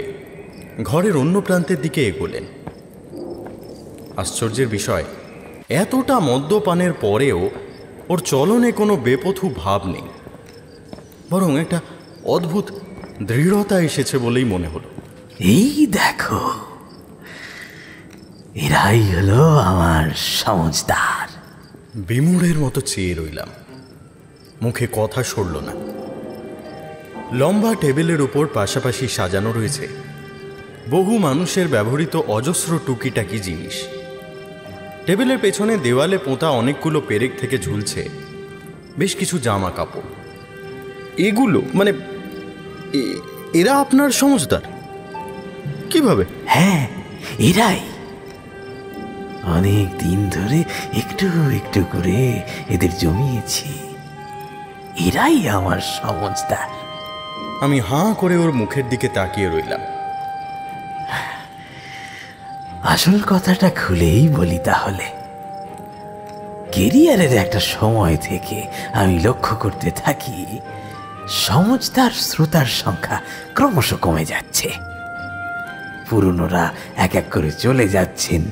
[SPEAKER 1] ঘরের অন্য প্রান্তের দিকে এগোলেন। আশ্চর্যের বিষয়, এতটা মদ্যপানের পরেও ওর চলনে কোনো বেপথু ভাব নেই, বরং একটা অদ্ভুত দৃঢ়তা এসেছে বলেই মনে হলো।
[SPEAKER 2] এই দেখো, এরাই হলো আমার সমঝদার।
[SPEAKER 1] বিমূঢ়ের মতো চেয়ে রইলাম, মুখে কথা সরল না। লম্বা টেবিলের উপর পাশাপাশি সাজানো রয়েছে বহু মানুষের ব্যবহৃত অজস্র টুকিটাকি জিনিস। টেবিলের পেছনে দেওয়ালে পোঁতা অনেকগুলো পেরেক থেকে ঝুলছে বেশ কিছু জামা কাপড়।
[SPEAKER 3] এগুলো মানে এরা আপনার সমঝদার? কিভাবে?
[SPEAKER 2] হ্যাঁ, এরাই। অনেক দিন ধরে একটু একটু করে এদের জমিয়েছি, এরাই আমার সমঝদার।
[SPEAKER 1] আমি হাঁ করে ওর মুখের দিকে তাকিয়ে রইলাম।
[SPEAKER 2] আসল কথাটা খুলেই বলি তাহলে। কেরিয়ারের একটা সময় থেকে আমি লক্ষ্য করতে থাকি, সমঝদার শ্রোতার সংখ্যা ক্রমশ কমে যাচ্ছে। পুরনোরা এক এক করে চলে যাচ্ছেন,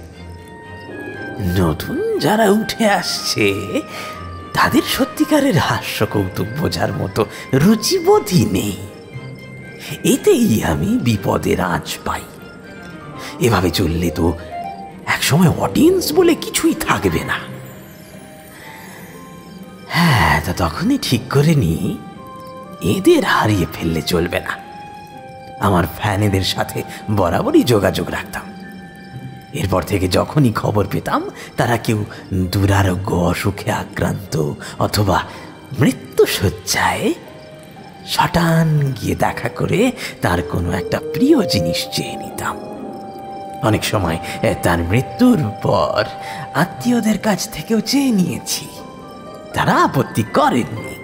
[SPEAKER 2] নতুন যারা উঠে আসছে তাদের সত্যিকারের হাস্য কৌতুক বোঝার মতো রুচিবোধই নেই। এতেই আমি বিপদের আঁচ পাই। এভাবে চললে তো একসময় অডিয়েন্স বলে কিছুই থাকবে না। হ্যাঁ, তা তখনই ঠিক করে নি এদের হারিয়ে ফেললে চলবে না। আমার ফ্যানেদের সাথে বরাবরই যোগাযোগ রাখতাম। এরপর থেকে যখনই খবর পেতাম তারা কেউ দুরারোগ্য অসুখে আক্রান্ত অথবা মৃত্যুশয্যায়, শটান গিয়ে দেখা করে তার কোনো একটা প্রিয় জিনিস চেয়ে নিতাম। অনেক সময় তার মৃত্যুর পর আত্মীয়দের কাছ থেকেও চেয়ে নিয়েছি, তারা আপত্তি করেননি।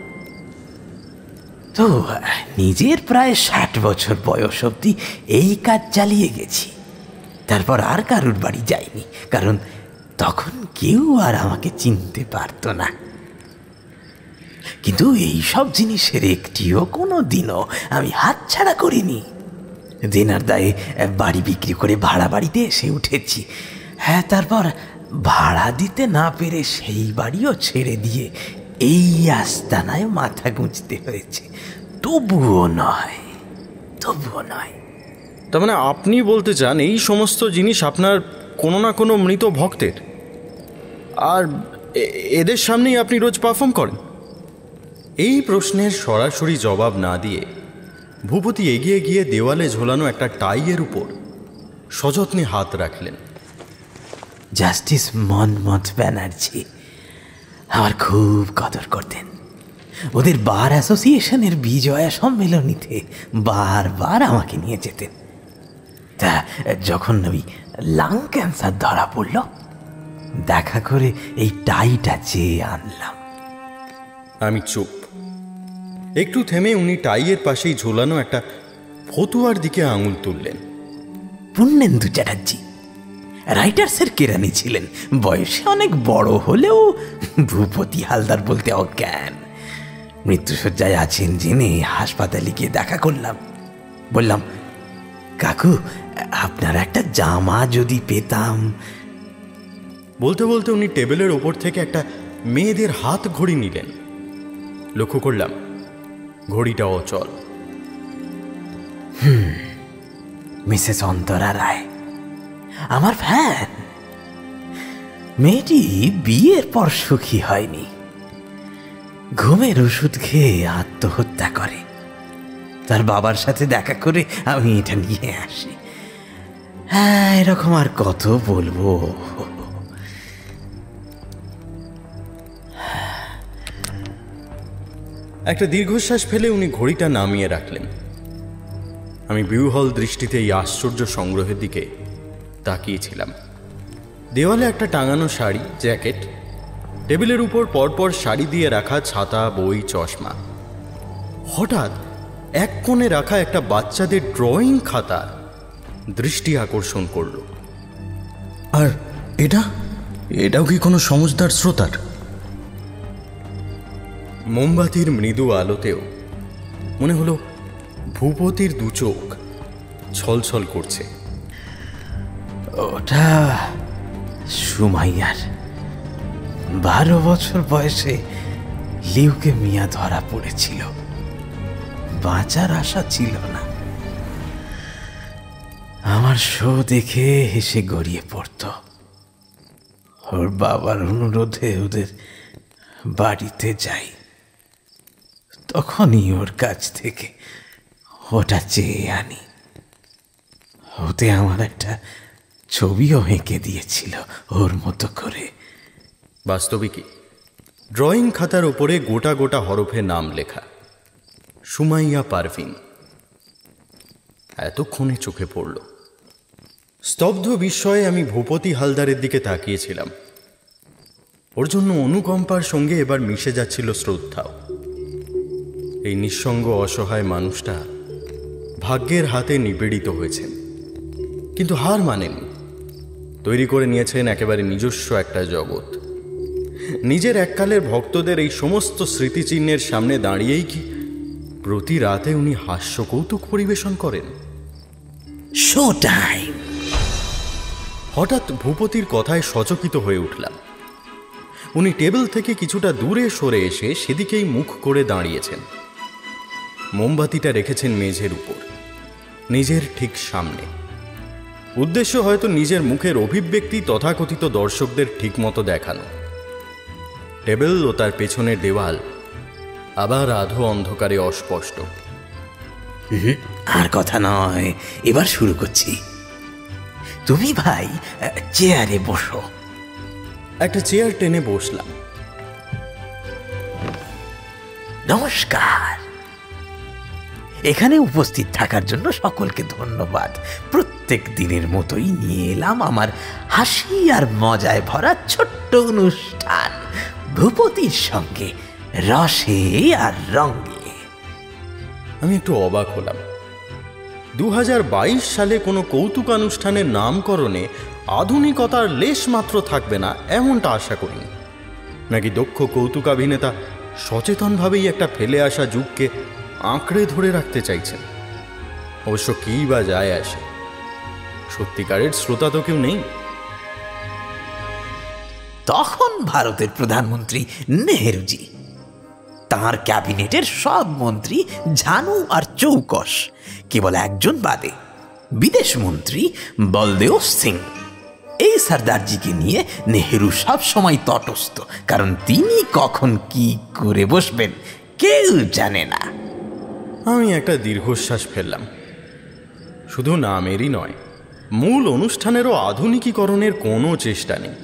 [SPEAKER 2] তো নিজের প্রায় 60 বছর বয়স অবধি এই কাজ চালিয়ে গেছি। তারপর আর কারুর বাড়ি যাইনি, কারণ তখন কেউ আর আমাকে চিনতে পারতো না। কিন্তু এই সব জিনিসের একটিও কোনো দিনও আমি হাতছাড়া করিনি। দেনার দায়ে বাড়ি বিক্রি করে ভাড়া বাড়িতে এসে উঠেছি। হ্যাঁ, তারপর ভাড়া দিতে না পেরে সেই বাড়িও ছেড়ে দিয়ে এই আস্তানায় মাথা গুঁজতে হয়েছে। তবুও নয়।
[SPEAKER 3] তার মানে আপনি বলতে চান এই সমস্ত জিনিস আপনার কোনো না কোনো মৃত ভক্তের, আর এদের সামনেই আপনি রোজ পারফর্ম করেন? এই প্রশ্নের সরাসরি জবাব না দিয়ে ভূপতি এগিয়ে গিয়ে দেওয়ালে ঝোলানো একটা টাইয়ের উপর সযত্নে হাত রাখলেন।
[SPEAKER 2] জাস্টিস মনমথ ব্যানার্জি আমার খুব কদর করতেন। ওদের বার অ্যাসোসিয়েশনের বিজয়া সম্মেলনীতে বারবার আমাকে নিয়ে যেতেন। তা যখন ওই লাং ক্যান্সার ধরা পড়ল, দেখা করে এই টাইটা চেয়ে আনলাম।
[SPEAKER 3] আমি চুপ। একটু থেমে উনি টাইয়ের পাশেই ঝোলানো একটা ফতুয়ার দিকে আঙুল তুললেন।
[SPEAKER 2] পূর্ণেন্দু চ্যাটার্জি রাইটার্সের কেরানি ছিলেন। বয়সে অনেক বড় হলেও ভূপতি হালদার বলতে অজ্ঞান। মৃত্যুশয্যায় আছেন জেনে হাসপাতালে গিয়ে দেখা করলাম। বললাম, কাকু, আপনার একটা জামা যদি পেতাম।
[SPEAKER 3] বলতে বলতে উনি টেবিলের ওপর থেকে একটা মেয়েদের হাত ঘড়ি নিলেন। লক্ষ্য করলাম ঘড়িটা অচল।
[SPEAKER 2] মিসেস অন্তরা রায় আমার ফ্যান। মেয়েটি বিয়ের পর সুখী হয়নি, ঘুমের ওষুধ খেয়ে আত্মহত্যা করে। তার বাবার সাথে দেখা করে আমি এটা নিয়ে আসি। হ্যাঁ, এরকম আর কত বলবো।
[SPEAKER 3] একটা দীর্ঘশ্বাস ফেলে উনি ঘড়িটা নামিয়ে রাখলেন। আমি বিহ্বল দৃষ্টিতে এই আশ্চর্য সংগ্রহের দিকে তাকিয়েছিলাম। দেওয়ালে একটা টাঙানো শাড়ি, জ্যাকেট, টেবিলের উপর পরপর শাড়ি দিয়ে রাখা ছাতা, বই, চশমা। হঠাৎ এক কোণে রাখা একটা বাচ্চাদের ড্রয়িং খাতা দৃষ্টি আকর্ষণ করল। আর এটাও কি কোনো সমজদার শ্রোতার? মোমবাতির মৃদু আলোতেও মনে হলো ভূপতির দু চোখ ছলছল করছে।
[SPEAKER 2] ওটা সুমাইয়ার 12 বছর বয়সে লিউকেমিয়া ধরা পড়েছিল। বাঁচার আশা ছিল না। আমার শো দেখে হেসে গড়িয়ে পড়ত। ওর বাবার অনুরোধে ওদের বাড়িতে যাই। তখনই ওর কাছ থেকে ওটা চেয়ে আনি। ওতে আমার একটা ছবিও এঁকে দিয়েছিল ওর মতো করে।
[SPEAKER 3] বাস্তবিকই ড্রয়িং খাতার ওপরে গোটা গোটা হরফে নাম লেখা, সুমাইয়া পারভিন। এতক্ষণে চোখে পড়ল। স্তব্ধ বিস্ময়ে আমি ভূপতি হালদারের দিকে তাকিয়েছিলাম। ওর জন্য অনুকম্পার সঙ্গে এবার মিশে যাচ্ছিল শ্রদ্ধাও। এই নিঃসঙ্গ অসহায় মানুষটা ভাগ্যের হাতে নিপীড়িত হয়েছেন, কিন্তু হার মানেননি। তৈরি করে নিয়েছেন একেবারে নিজস্ব একটা জগৎ। নিজের এককালের ভক্তদের এই সমস্ত স্মৃতিচিহ্নের সামনে দাঁড়িয়েই কি প্রতি রাতে উনি হাস্য কৌতুক পরিবেশন করেন?
[SPEAKER 2] Show time.
[SPEAKER 3] হঠাৎ ভূপতির কথায় সচকিত হয়ে উঠলাম। উনি টেবিল থেকে কিছুটা দূরে সরে এসে সেদিকেই মুখ করে দাঁড়িয়েছেন। মোমবাতিটা রেখেছেন মেঝের উপর, নিজের ঠিক সামনে। উদ্দেশ্য হয়তো নিজের মুখের অভিব্যক্তি তথাকথিত দর্শকদের ঠিকমতো দেখানো। টেবিল ও তার পেছনের দেওয়াল আবার আধো অন্ধকারে অস্পষ্ট।
[SPEAKER 2] আর কথা নয়, এবার শুরু করছি। তুমি ভাই চেয়ারে বসো।
[SPEAKER 3] একটা চেয়ার টেনে বসলাম।
[SPEAKER 2] নমস্কার। এখানে উপস্থিত থাকার জন্য সকলকে ধন্যবাদ। প্রত্যেক দিনের মতোই নিয়ে এলাম আমার হাসি আর মজায় ভরা ছোট্ট অনুষ্ঠান, ভূপতির সঙ্গে রসে আর রঙে।
[SPEAKER 3] আমি একটু অবাক হলাম। 2022 সালে কোনো কৌতুকানুষ্ঠানের নামকরণে আধুনিকতার লেশ মাত্র থাকবে না এমনটা আশা করিনি। নাকি দক্ষ কৌতুকাভিনেতা সচেতনভাবেই একটা ফেলে আসা যুগকে আঁকড়ে ধরে রাখতে চাইছেন? অবশ্য কী বা যায় আসে, সত্যিকারের শ্রোতা তো কেউ নেই।
[SPEAKER 2] তখন ভারতের প্রধানমন্ত্রী নেহেরুজি, তাঁর ক্যাবিনেটের সব মন্ত্রী ঝানু আর চৌকস, কেবল একজন বাদে বিদেশ মন্ত্রী বলদেও সিং। এই সর্দারজিকে নিয়ে নেহেরু সব সময় তটস্থ, কারণ তিনি কখন কি করে বসবেন কেউ জানে না।
[SPEAKER 3] আমি একটা দীর্ঘশ্বাস ফেললাম। শুধু নামেরই নয়, মূল অনুষ্ঠানেরও আধুনিকীকরণের কোনো চেষ্টা নেই।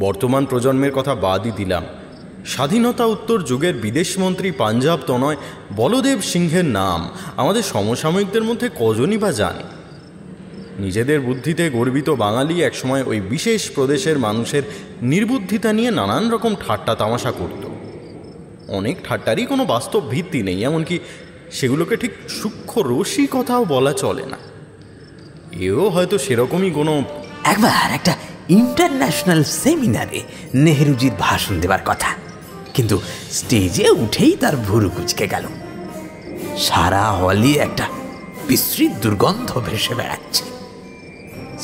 [SPEAKER 3] বর্তমান প্রজন্মের কথা বাদই দিলাম, স্বাধীনতা উত্তর যুগের বিদেশমন্ত্রী পাঞ্জাব তনয় বলদেব সিংহের নাম আমাদের সমসাময়িকদের মধ্যে কজনই বা জানে? নিজেদের বুদ্ধিতে গর্বিত বাঙালি একসময় ওই বিশেষ প্রদেশের মানুষের নির্বুদ্ধিতা নিয়ে নানান রকম ঠাট্টা তামাশা করত। অনেক ঠাট্টারই কোনো বাস্তব ভিত্তি নেই, এমনকি সেগুলোকে ঠিক সূক্ষ্ম রসিকতাও বলা চলে না। এও হয়তো সেরকমই কোনো।
[SPEAKER 2] একবার একটা ইন্টারন্যাশনাল সেমিনারে নেহেরুজির ভাষণ দেবার কথা, কিন্তু স্টেজে উঠেই তার ভুরু কুচকে গেল। সারা হলে একটা বিশ্রী দুর্গন্ধ ভেসে বেড়াচ্ছে।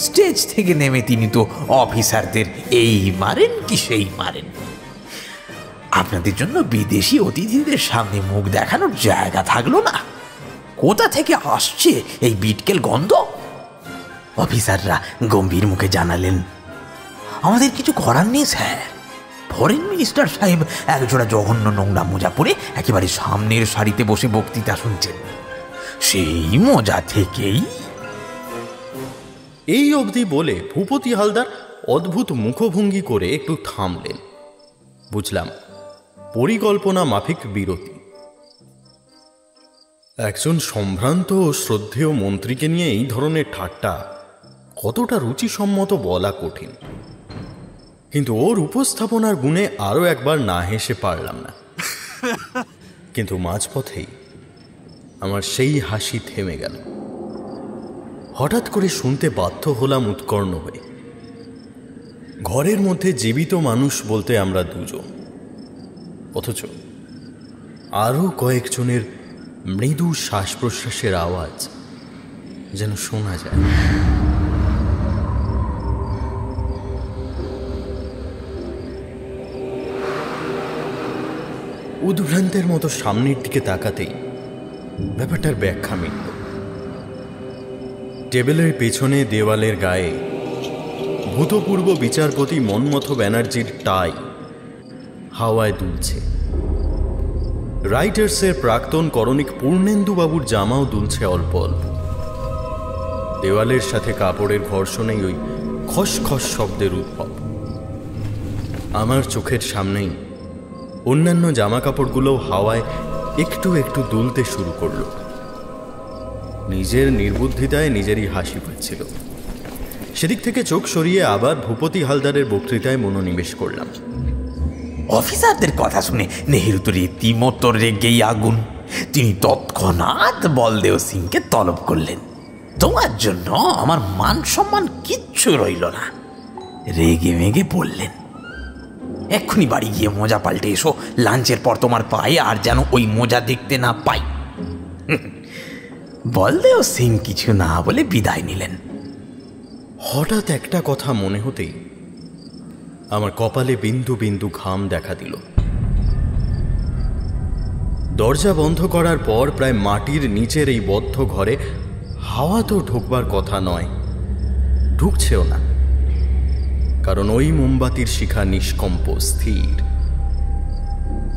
[SPEAKER 2] স্টেজ থেকে নেমে তিনি তো অফিসারদের এই মারেন কি সেই মারেন। আপনাদের জন্য বিদেশি অতিথিদের সামনে মুখ দেখানোর জায়গা থাকলো না, কোথা থেকে আসছে এই বিটকেল গন্ধ? অফিসাররা গম্ভীর মুখে জানালেন, আমাদের কিছু করার নেই স্যার। ফরেন মিনিস্টার সাহেব একজোড়া জঘন্য নোংরা মোজা পরে একেবারে সামনের সারিতে বসে বক্তৃতা শুনছেন, সেই মোজা থেকেই।
[SPEAKER 3] এই অবধি বলে ভূপতি হালদার অদ্ভুত মুখভঙ্গি করে একটু থামলেন। বুঝলাম, পরিকল্পনা মাফিক বিরতি। একজন সম্ভ্রান্ত ও শ্রদ্ধেয় মন্ত্রীকে নিয়ে এই ধরনের ঠাট্টা কতটা রুচিসম্মত বলা কঠিন, কিন্তু ওর উপস্থাপনার গুণে আরও একবার না হেসে পারলাম না। কিন্তু মাঝপথেই আমার সেই হাসি থেমে গেল। হঠাৎ করে শুনতে বাধ্য হলাম উৎকর্ণ হয়ে, ঘরের মধ্যে জীবিত মানুষ বলতে আমরা দুজন, অথচ আরও কয়েকজনের মৃদু শ্বাস প্রশ্বাসের আওয়াজ যেন শোনা যায়। উদ্ভ্রান্তের মতো সামনের দিকে তাকাতেই ব্যাপারটার ব্যাখ্যা মিলল। টেবিলের পেছনে দেওয়ালের গায়ে ভূতপূর্ব বিচারপতি মনমথ ব্যানার্জির টাই হাওয়ায় দুলছে। রাইটার্সের প্রাক্তন করণিক পূর্ণেন্দুবাবুর জামাও দুলছে অল্প অল্প। দেওয়ালের সাথে কাপড়ের ঘর্ষণেই ওই খসখস শব্দের উদ্ভব। আমার চোখের সামনেই অন্যান্য জামা কাপড়গুলোও হাওয়ায় একটু একটু দুলতে শুরু করল। নিজের নির্বুদ্ধিতায় নিজেরই হাসি পাচ্ছিল। সেদিক থেকে চোখ সরিয়ে আবার ভূপতি হালদারের বক্তৃতায় মনোনিবেশ করলাম।
[SPEAKER 2] অফিসারদের কথা শুনে নেহেরু তো রীতিমতো রেগেই আগুন। তিনি তৎক্ষণাৎ বলদেও সিংকে তলব করলেন, তোমার জন্য আমার মান সম্মান কিচ্ছু রইল না। রেগে মেগে বললেন, এক্ষুনি বাড়ি গিয়ে মোজা পাল্টে এসো, লাঞ্চের পর তোমার পায়ে আর যেন ওই মোজা দেখতে না পাই। বলদেও সিং কিছু না বলে বিদায় নিলেন।
[SPEAKER 3] হঠাৎ একটা কথা মনে হতেই আমার কপালে বিন্দু বিন্দু ঘাম দেখা দিল। দরজা বন্ধ করার পর প্রায় মাটির নিচের এই বদ্ধ ঘরে হাওয়া তো ঢুকবার কথা নয়, ঢুকছেও না, কারণ ওই মোমবাতির শিখা নিষ্কম্প স্থির।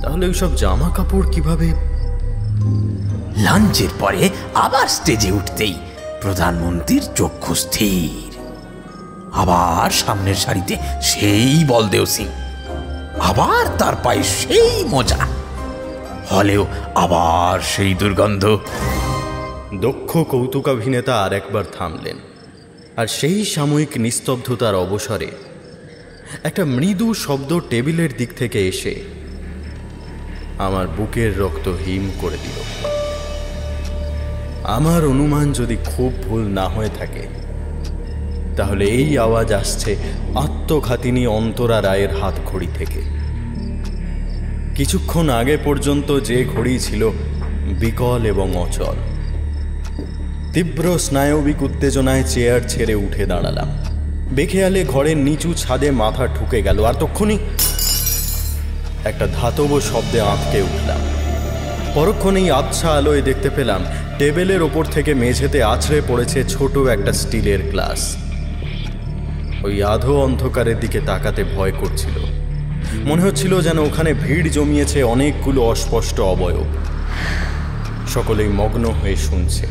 [SPEAKER 3] তাহলে ওইসব জামা কাপড় কিভাবে?
[SPEAKER 2] লাঞ্চের পরে আবার স্টেজে উঠতেই প্রধানমন্ত্রীর চক্ষু স্থির। আবার সামনের সারিতে সেই বলদেও সিং, আবার তার পায়ে সেই মোজা, হলেও আবার সেই দুর্গন্ধ।
[SPEAKER 3] দক্ষ কৌতুকাভিনেতা আর একবার থামলেন, আর সেই সাময়িক নিস্তব্ধতার অবসরে একটা মৃদু শব্দ টেবিলের দিক থেকে এসে আমার বুকের রক্ত হিম করে দিল। আমার অনুমান যদি খুব ভুল না হয়ে থাকে, তাহলে এই আওয়াজ আসছে আত্মঘাতিনী অন্তরা রায়ের হাত ঘড়ি থেকে। কিছুক্ষণ আগে পর্যন্ত যে ঘড়ি ছিল বিকল এবং অচল। তীব্র স্নায়বিক উত্তেজনায় চেয়ার ছেড়ে উঠে দাঁড়ালাম। বেখেয়ালে ঘরের নিচু ছাদে মাথা ঠুকে গেল, আর তক্ষুনি একটা ধাতব শব্দে আঁতকে উঠলাম। পরক্ষণেই আবছা আলোয় দেখতে পেলাম টেবিলের ওপর থেকে মেঝেতে আছড়ে পড়েছে ছোট একটা স্টিলের গ্লাস। ওই আধো অন্ধকারের দিকে তাকাতে ভয় করছিল। মনে হচ্ছিল যেন ওখানে ভিড় জমিয়েছে অনেকগুলো অস্পষ্ট অবয়ব, সকলেই মগ্ন হয়ে শুনছে।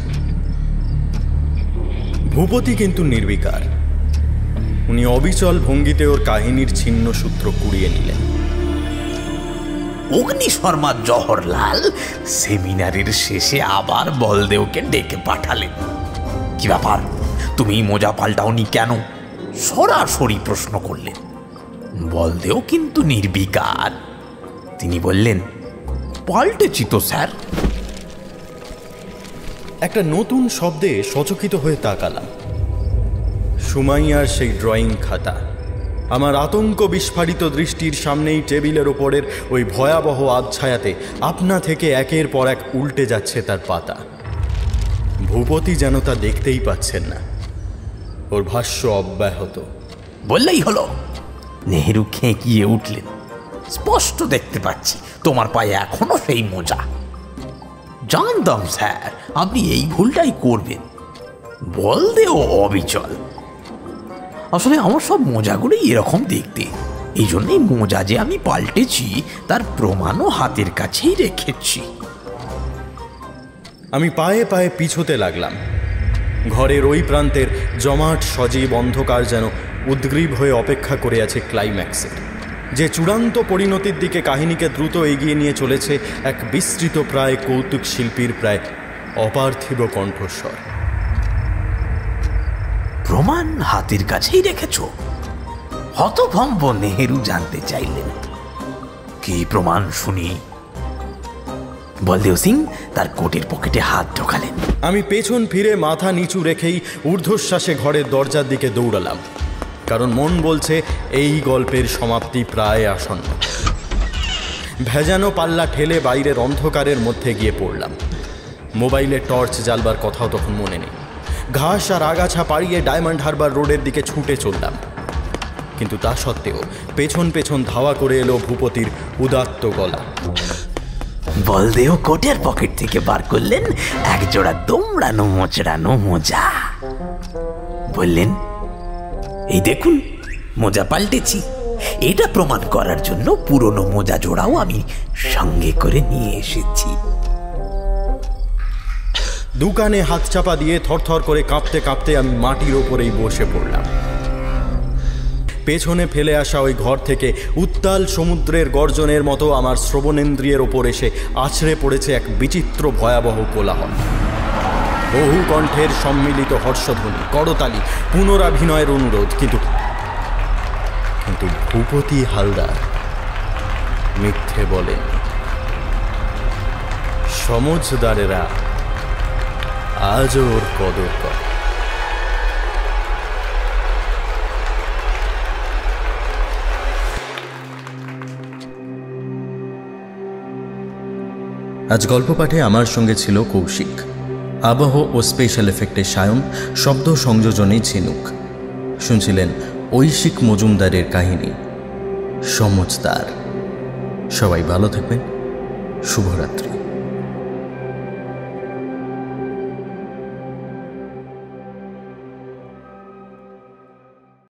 [SPEAKER 3] ভূপতি কিন্তু নির্বিকার। উনি অবিচল ভঙ্গিতে ওর কাহিনীর ছিন্ন সূত্র কুড়িয়ে নিলেন।
[SPEAKER 2] অগ্নি শর্মা জওহরলাল সেমিনারের শেষে আবার বলদেওকে ডেকে পাঠালেন। কি ব্যাপার, তুমি মোজা পাল্টাওনি কেন? সরাসরি প্রশ্ন করলেন। বলদেও কিন্তু নির্বিকার। তিনি বললেন, পাল্টেছি তো স্যার।
[SPEAKER 3] একটা নতুন শব্দে সচকিত হয়ে তাকালাম। সুমাইয়ার সেই ড্রয়িং খাতা আমার আতঙ্ক বিস্ফারিত দৃষ্টির সামনেই টেবিলের ওপরের ওই ভয়াবহ আবছায়াতে আপনা থেকে একের পর এক উল্টে যাচ্ছে তার পাতা। ভূপতি যেন তা দেখতেই পাচ্ছেন না। ওর ভাষ্য অব্যাহত।
[SPEAKER 2] বললেই হলো। নেহেরু খেঁকিয়ে উঠলেন। স্পষ্ট দেখতে পাচ্ছি তোমার পায়ে এখনো সেই মোজা। জানতাম স্যার আপনি এই ভুলটাই করবেন। বলদেও অবিচল। আসলে আমার সব মোজাগুলোই এরকম দেখতে। এই জন্যই মোজা যে আমি পাল্টেছি তার প্রমাণও হাতের কাছেই রেখেছি।
[SPEAKER 3] আমি পায়ে পায়ে পিছোতে লাগলাম। ঘরের ওই প্রান্তের জমাট সজীব অন্ধকার যেন উদ্গ্রীব হয়ে অপেক্ষা করে আছে ক্লাইম্যাক্সের, যে চূড়ান্ত পরিণতির দিকে কাহিনীকে দ্রুত এগিয়ে নিয়ে চলেছে এক বিস্তৃত প্রায় কৌতুক শিল্পীর প্রায় অপার্থিব কণ্ঠস্বর।
[SPEAKER 2] প্রমাণ হাতের কাছেই রেখেছ? হতভম্ব নেহেরু জানতে চাইলেন, কি প্রমাণ শুনি? বলদেও সিং তার কোটের পকেটে হাত ঢোকালেন।
[SPEAKER 3] আমি পেছন ফিরে মাথা নিচু রেখেই ঊর্ধ্বশ্বাসে ঘরের দরজার দিকে দৌড়ালাম, কারণ মন বলছে এই গল্পের সমাপ্তি প্রায় আসন্ন। ভেজানো পাল্লা ঠেলে বাইরের অন্ধকারের মধ্যে গিয়ে পড়লাম। মোবাইলে টর্চ জ্বালবার কথাও তখন মনে নেই। ঘাস আর আগাছা পাড়িয়ে ডায়মন্ড হারবার রোডের দিকে ছুটে চললাম, কিন্তু তা সত্ত্বেও পেছন পেছন ধাওয়া করে এলো ভূপতির উদাত্ত গলা।
[SPEAKER 2] বলদেও কোটের পকেট থেকে বার করলেন এক জোড়া দোমড়ানো মোচড়ানো মোজা। বললেন, এই দেখুন মোজা পাল্টেছি। এটা প্রমাণ করার জন্য পুরনো মোজা জোড়াও আমি সঙ্গে করে নিয়ে এসেছি।
[SPEAKER 3] দোকানে হাত চাপা দিয়ে থরথর করে কাঁপতে কাঁপতে আমি মাটির ওপরেই বসে পড়লাম। পেছনে ফেলে আসা ওই ঘর থেকে উত্তাল সমুদ্রের গর্জনের মতো আমার শ্রবণেন্দ্রিয়ের ওপর এসে আছড়ে পড়েছে এক বিচিত্র ভয়াবহ কোলাহল। বহু কণ্ঠের সম্মিলিত হর্ষধ্বনি, করতালি, পুনরাভিনয়ের অনুরোধ, কিন্তু ভূপতি হালদার মিথ্যে বলেন। সমঝদারেরা আজও ওর কদর করে। আজ গল্প পাঠে আমার সঙ্গে ছিল কৌশিক, আবহ ও স্পেশাল এফেক্টে সায়ন, শব্দ সংযোজনে ঝিনুক। শুনছিলেন ঐশিক মজুমদারের কাহিনী সমঝদার। সবাই ভালো থাকবেন। শুভরাত্রি।